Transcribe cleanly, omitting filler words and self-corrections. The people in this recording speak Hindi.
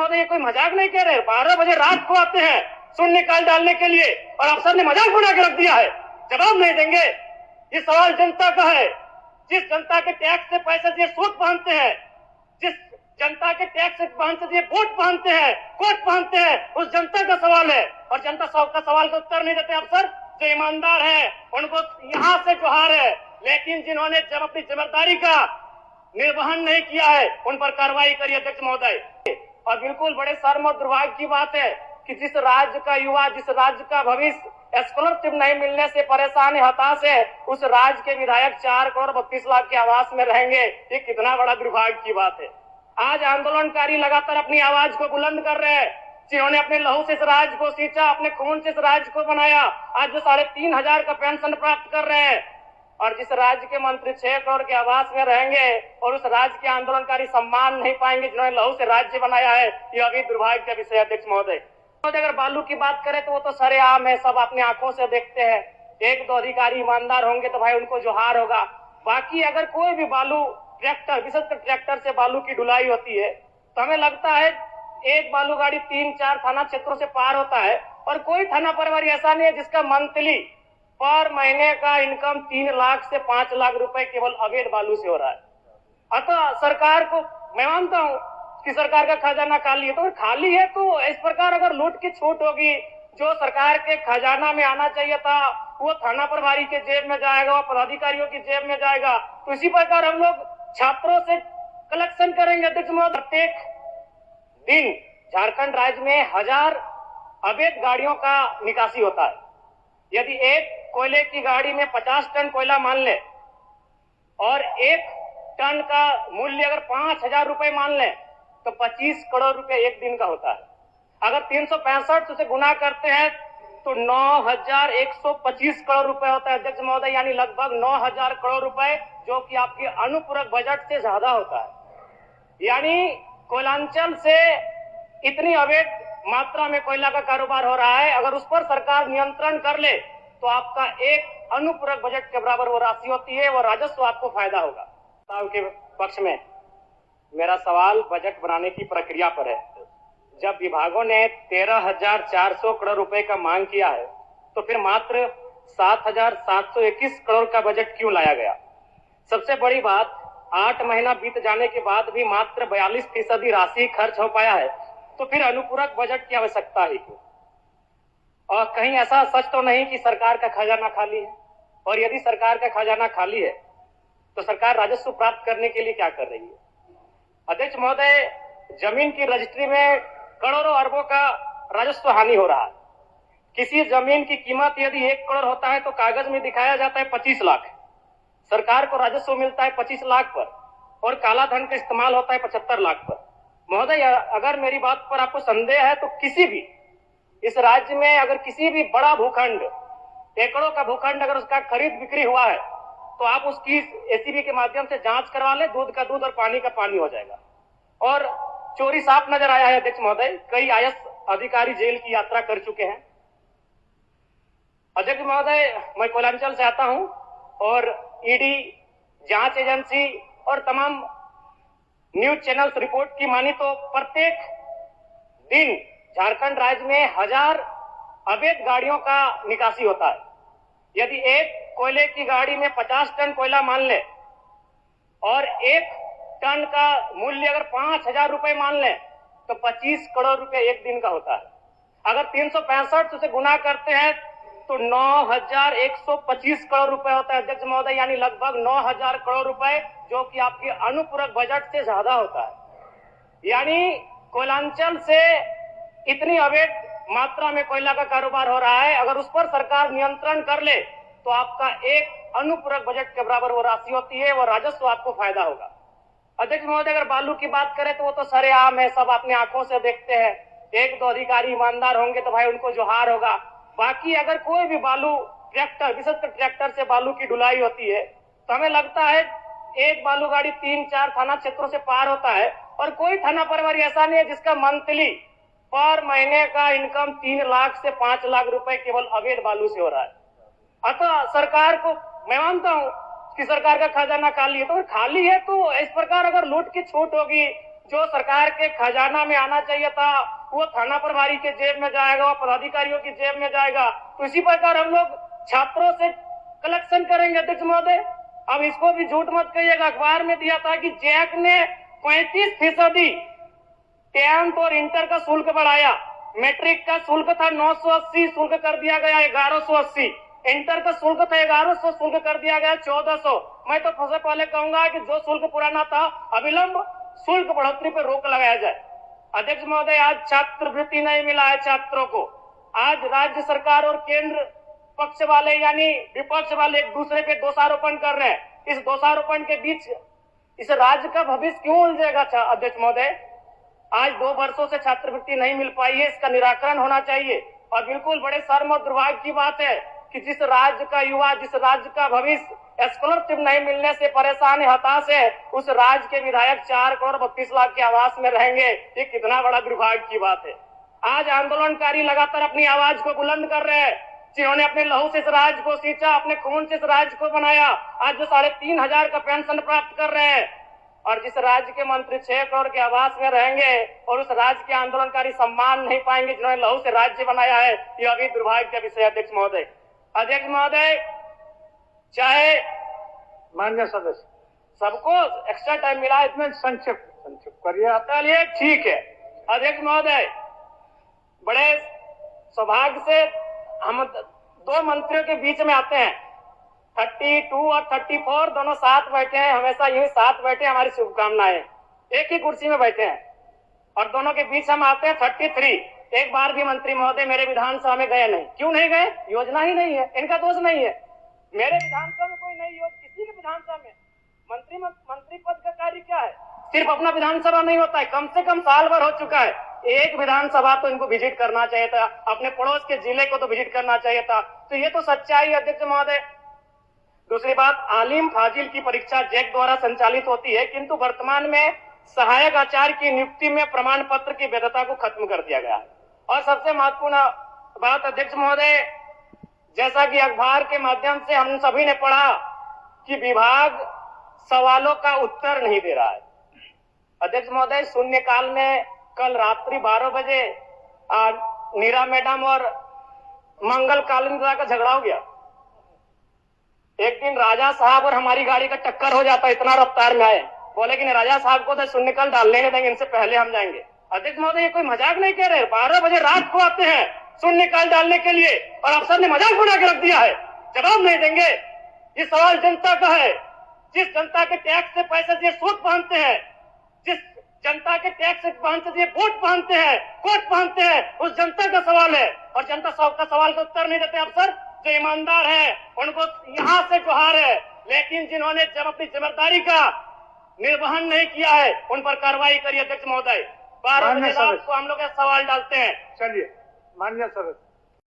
महोदय ये कोई मजाक नहीं कह रहे। 12 बजे रात को आते हैं शून्य निकाल डालने के लिए और अफसर ने मजाक बना के रख दिया है, जवाब नहीं देंगे। ये सवाल जनता का है। जिस जनता के टैक्स से पैसे से सूद पहनते हैं, जिस जनता के टैक्स से वोट पहनते हैं, कोट पहनते हैं, उस जनता का सवाल है। और जनता का सवाल का उत्तर नहीं देते अफसर। जो ईमानदार है उनको यहाँ से जोहार है, लेकिन जिन्होंने जब अपनी जिम्मेदारी का निर्वहन नहीं किया है उन पर कार्रवाई करिए अध्यक्ष महोदय। और बिल्कुल बड़े शर्म और दुर्भाग्य की बात है कि जिस राज्य का युवा, जिस राज्य का भविष्य स्कॉलरशिप नहीं मिलने से परेशान है, हताश है, उस राज्य के विधायक 4 करोड़ 32 लाख के आवास में रहेंगे। ये कितना बड़ा दुर्भाग्य की बात है। आज आंदोलनकारी लगातार अपनी आवाज को बुलंद कर रहे हैं। जिन्होंने अपने लहू से इस राज्य को सींचा, अपने खून से इस राज्य को बनाया, आज जो 3,500 का पेंशन प्राप्त कर रहे हैं, और जिस राज्य के मंत्री 6 करोड़ के आवास में रहेंगे और उस राज्य के आंदोलनकारी सम्मान नहीं पाएंगे जिन्होंने लहू से राज्य बनाया है, ये अभी दुर्भाग्य का विषय। अध्यक्ष महोदय, अगर बालू की बात करें तो वो तो सरेआम है, सब अपनी आंखों से देखते हैं। 1-2 अधिकारी ईमानदार होंगे तो भाई उनको जोहार होगा। बाकी अगर कोई भी बालू ट्रैक्टर, विशेषकर ट्रैक्टर से बालू की ढुलाई होती है तो हमें लगता है एक बालू गाड़ी 3-4 थाना क्षेत्रों से पार होता है और कोई थाना प्रभारी ऐसा नहीं है जिसका मंथली पर महीने का इनकम 3 लाख से 5 लाख रुपए केवल अवैध बालू से हो रहा है। अतः सरकार को मैं मानता हूं कि सरकार का खजाना खाली है, तो खाली है तो इस प्रकार अगर लूट की छूट होगी, जो सरकार के खजाना में आना चाहिए था वो थाना प्रभारी के जेब में जाएगा, वो पदाधिकारियों की जेब में जाएगा। तो इसी प्रकार हम लोग छात्रों से कलेक्शन करेंगे। अध्यक्ष महोदय, प्रत्येक दिन झारखंड राज्य में 1000 अवैध गाड़ियों का निकासी होता है। यदि एक कोयले की गाड़ी में 50 टन कोयला मान ले और 1 टन का मूल्य अगर 5,000 रुपए मान ले तो 25 करोड़ रुपए एक दिन का होता है। अगर 365 से गुना करते हैं तो 9,125 करोड़ रुपए होता है अध्यक्ष महोदय, यानी लगभग 9,000 करोड़ रुपए, जो कि आपके अनुपूरक बजट से ज्यादा होता है। यानी कोयलांचल से इतनी अवैध मात्रा में कोयला का कारोबार हो रहा है, अगर उस पर सरकार नियंत्रण कर ले तो आपका एक अनुपूरक बजट के बराबर वो राशि होती है, वो राजस्व आपको फायदा होगा। के पक्ष में मेरा सवाल बजट बनाने की प्रक्रिया पर है। जब विभागों ने 13,400 करोड़ रुपए का मांग किया है तो फिर मात्र 7,721 करोड़ का बजट क्यों लाया गया? सबसे बड़ी बात, 8 महीना बीत जाने के बाद भी मात्र 42% राशि खर्च हो पाया है, तो फिर अनुपूरक बजट की आवश्यकता ही क्यों? और कहीं ऐसा सच तो नहीं कि सरकार का खजाना खाली है? और यदि सरकार का खजाना खाली है तो सरकार राजस्व प्राप्त करने के लिए क्या कर रही है? अध्यक्ष महोदय, जमीन की रजिस्ट्री में करोड़ों अरबों का राजस्व हानि हो रहा है। किसी जमीन की कीमत यदि 1 करोड़ होता है तो कागज में दिखाया जाता है 25 लाख। सरकार को राजस्व मिलता है 25 लाख पर और काला धन का इस्तेमाल होता है 75 लाख पर। महोदय, अगर मेरी बात पर आपको संदेह है तो किसी भी इस राज्य में अगर किसी भी बड़ा भूखंड, एकड़ों का भूखंड अगर उसका खरीद बिक्री हुआ है तो आप उसकी एसीबी के माध्यम से जांच करवा ले, दूध का दूध और पानी का पानी हो जाएगा। और चोरी साफ नजर आया है अध्यक्ष महोदय, कई आईएएस अधिकारी जेल की यात्रा कर चुके हैं। अध्यक्ष महोदय, मैं कोयलांचल से आता हूं और ईडी, जांच एजेंसी और तमाम न्यूज चैनल्स रिपोर्ट की मानी तो प्रत्येक दिन झारखंड राज्य में 1000 अवैध गाड़ियों का निकासी होता है। यदि एक कोयले की गाड़ी में 50 टन कोयला मान ले और 1 टन का मूल्य अगर 5,000 रुपए मान ले तो 25 करोड़ रुपए एक दिन का होता है। अगर 365 से गुना करते हैं तो 9,125 करोड़ रुपए होता है अध्यक्ष महोदय, यानी लगभग 9,000 करोड़ रुपए, जो कि आपके अनुपूरक बजट से ज्यादा होता है। यानी कोयलांचल से इतनी अवैध मात्रा में कोयला का कारोबार हो रहा है, अगर उस पर सरकार नियंत्रण कर ले तो आपका एक अनुपूरक बजट के बराबर वो राशि होती है, वो राजस्व आपको फायदा होगा। अध्यक्ष महोदय, अगर बालू की बात करें तो वो तो सरेआम है, सब अपनी आंखों से देखते हैं। 1-2 अधिकारी ईमानदार होंगे तो भाई उनको जोहार होगा। बाकी अगर कोई भी बालू ट्रैक्टर, विशेषकर ट्रैक्टर से बालू की ढुलाई होती है तो हमें लगता है एक बालू गाड़ी 3-4 थाना क्षेत्रों से पार होता है और कोई थाना प्रभारी ऐसा नहीं है जिसका मंथली पर महीने का इनकम 3 लाख से 5 लाख रुपए केवल अवैध बालू से हो रहा है। अतः सरकार को मैं मानता हूं कि सरकार का खजाना खाली है, तो खाली है तो इस प्रकार अगर लूट की छूट होगी, जो सरकार के खजाना में आना चाहिए था वो थाना प्रभारी के जेब में जाएगा, वो पदाधिकारियों की जेब में जाएगा। तो इसी प्रकार हम लोग छात्रों से कलेक्शन करेंगे अध्यक्ष महोदय। अब इसको भी झूठ मत कहिएगा, अखबार में दिया था कि जैक ने 35% 10th और इंटर का शुल्क बढ़ाया। मैट्रिक का शुल्क था 980, शुल्क कर दिया गया 1180। इंटर का शुल्क था 1100, शुल्क कर दिया गया 1400। मैं तो सबसे पहले कहूंगा कि जो शुल्क पुराना था अविलंब शुल्क बढ़ोतरी पर रोक लगाया जाए। अध्यक्ष महोदय, आज छात्रवृत्ति नहीं मिला है छात्रों को। आज राज्य सरकार और केंद्र पक्ष वाले यानी विपक्ष वाले एक दूसरे पे दोषारोपण कर रहे हैं। इस दोषारोपण के बीच इस राज्य का भविष्य क्यों उलझेगा अध्यक्ष महोदय? आज 2 वर्षों से छात्रवृत्ति नहीं मिल पाई है, इसका निराकरण होना चाहिए। और बिल्कुल बड़े शर्म और दुर्भाग्य की बात है कि जिस राज्य का युवा, जिस राज्य का भविष्य स्कॉलरशिप नहीं मिलने से परेशान है, हताश है, उस राज्य के विधायक 4 करोड़ 32 लाख के आवास में रहेंगे। ये कितना बड़ा दुर्भाग्य की बात है। आज आंदोलनकारी लगातार अपनी आवाज को बुलंद कर रहे हैं, जिन्होंने अपने लहू से इस राज्य को सींचा, अपने खून से इस राज्य को बनाया। आज जो 3,500 का पेंशन प्राप्त कर रहे हैं, और जिस राज्य के मंत्री 6 करोड़ के आवास में रहेंगे और उस राज्य के आंदोलनकारी सम्मान नहीं पाएंगे जिन्होंने लहू से राज्य बनाया है, यह अभी दुर्भाग्य का विषय। अध्यक्ष महोदय, अध्यक्ष महोदय, चाहे मान्य सदस्य सबको एक्स्ट्रा टाइम मिला, इसमें संक्षिप्त करिए आप। चलिए ठीक है। अध्यक्ष महोदय, बड़े सौभाग्य से हम 2 मंत्रियों के बीच में आते हैं। 32 और 34 दोनों साथ बैठे हैं, हमेशा यही साथ बैठे, हमारी शुभकामनाएं। एक ही कुर्सी में बैठे हैं और दोनों के बीच हम आते हैं 33। एक बार भी मंत्री महोदय मेरे विधानसभा में गए नहीं। क्यों नहीं गए? योजना ही नहीं है, इनका दोष नहीं है। मेरे विधानसभा में कोई नई योजना, किसी के विधानसभा में मंत्री पद का कार्य क्या है? सिर्फ अपना विधानसभा नहीं होता है, कम से कम साल भर हो चुका है। एक विधानसभा तो इनको विजिट करना चाहिए था, अपने पड़ोस के जिले को तो विजिट करना चाहिए था। तो ये तो सच्चाई है अध्यक्ष महोदय। दूसरी बात, आलिम फाजिल की परीक्षा जैक द्वारा संचालित होती है, किंतु वर्तमान में सहायक आचार्य की नियुक्ति में प्रमाण पत्र की वैधता को खत्म कर दिया गया है। और सबसे महत्वपूर्ण बात अध्यक्ष महोदय, जैसा कि अखबार के माध्यम से हम सभी ने पढ़ा कि विभाग सवालों का उत्तर नहीं दे रहा है। अध्यक्ष महोदय, शून्यकाल में कल रात्रि 12 बजे नीरा मैडम और मंगल कालिंद्रा का झगड़ा हो गया। एक दिन राजा साहब और हमारी गाड़ी का टक्कर हो जाता, इतना रफ्तार में आए, बोले कि राजा साहब को तो शून्यकाल डालने नहीं देंगे, इनसे पहले हम जाएंगे। अध्यक्ष महोदय, ये कोई मजाक नहीं कह रहे। 12 बजे रात को आते हैं शून्यकाल डालने के लिए और अफसर ने मजाक बना के रख दिया है, जवाब नहीं देंगे। ये सवाल जनता का है। जिस जनता के टैक्स से पैसे से सूट पहनते हैं, जिस जनता के टैक्स से वोट पहनते हैं, कोट पहनते हैं, उस जनता का सवाल है। और जनता का सवाल का उत्तर नहीं देते अफसर। जो ईमानदार है उनको यहाँ से गुहार है, लेकिन जिन्होंने जब अपनी जिम्मेदारी का निर्वहन नहीं किया है उन पर कार्रवाई करिए। अध्यक्ष महोदय, 12 बजे रात को हम लोग सवाल डालते हैं। चलिए मान्य सदस्य।